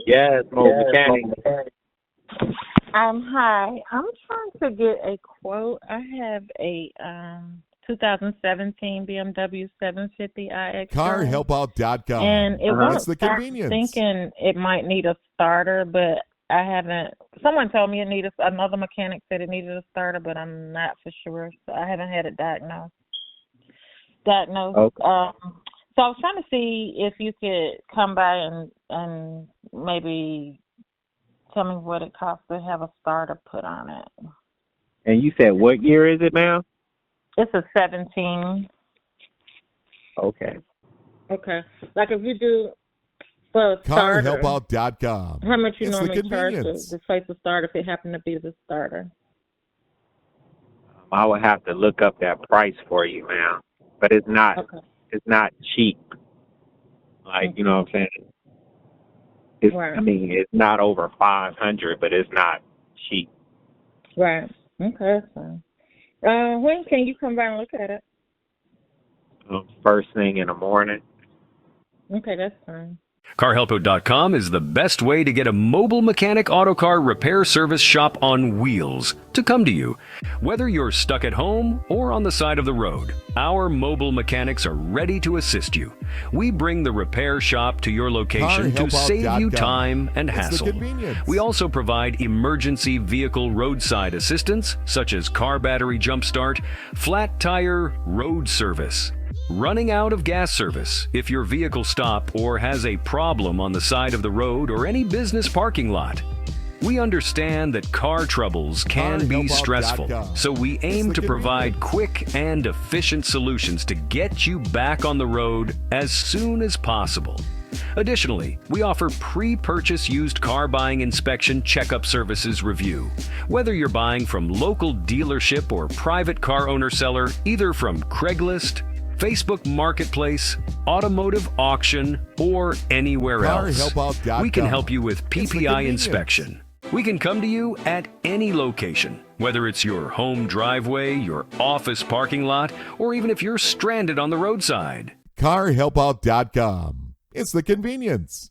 Yes, mobile mechanic. Hi. I'm trying to get a quote. I have a 2017 BMW 750i xDrive, Carhelpout.com. and it Uh-huh. won't It's the start. convenience. Thinking it might need a starter, but I haven't. Someone told me it needed. Another mechanic said it needed a starter, but I'm not for sure. So I haven't had it diagnosed. Okay. So I was trying to see if you could come by and maybe tell me what it costs to have a starter put on it. And you said what year is it, ma'am? It's a 17. Okay. Okay. Like if you do for a starter, Carhelpout.com. how much you It's the normally charge to convenience. replace the starter if it happened to be the starter? I would have to look up that price for you, ma'am. But it's not Okay. cheap. Like, you know what I'm saying? It's Right. I mean, it's not over 500, but it's not cheap. Right. Okay, that's fine. When can you come by and look at it? First thing in the morning. Okay, that's fine. Carhelpout.com is the best way to get a mobile mechanic auto car repair service shop on wheels to come to you. Whether you're stuck at home or on the side of the road, our mobile mechanics are ready to assist you. We bring the repair shop to your location to save you time and It's the hassle. convenience. We also provide emergency vehicle roadside assistance, such as car battery jump start, flat tire road service, running out of gas service if your vehicle stops or has a problem on the side of the road or any business parking lot. We understand that car troubles can be stressful, so we aim to provide quick and efficient solutions to get you back on the road as soon as possible. Additionally, we offer pre-purchase used car buying inspection checkup services review. Whether you're buying from local dealership or private car owner seller, either from Craigslist, Facebook Marketplace, Automotive Auction, or anywhere else, Carhelpout.com. we can help you with It's the PPI convenience. inspection. We can come to you at any location, whether it's your home driveway, your office parking lot, or even if you're stranded on the roadside. Carhelpout.com. It's the convenience.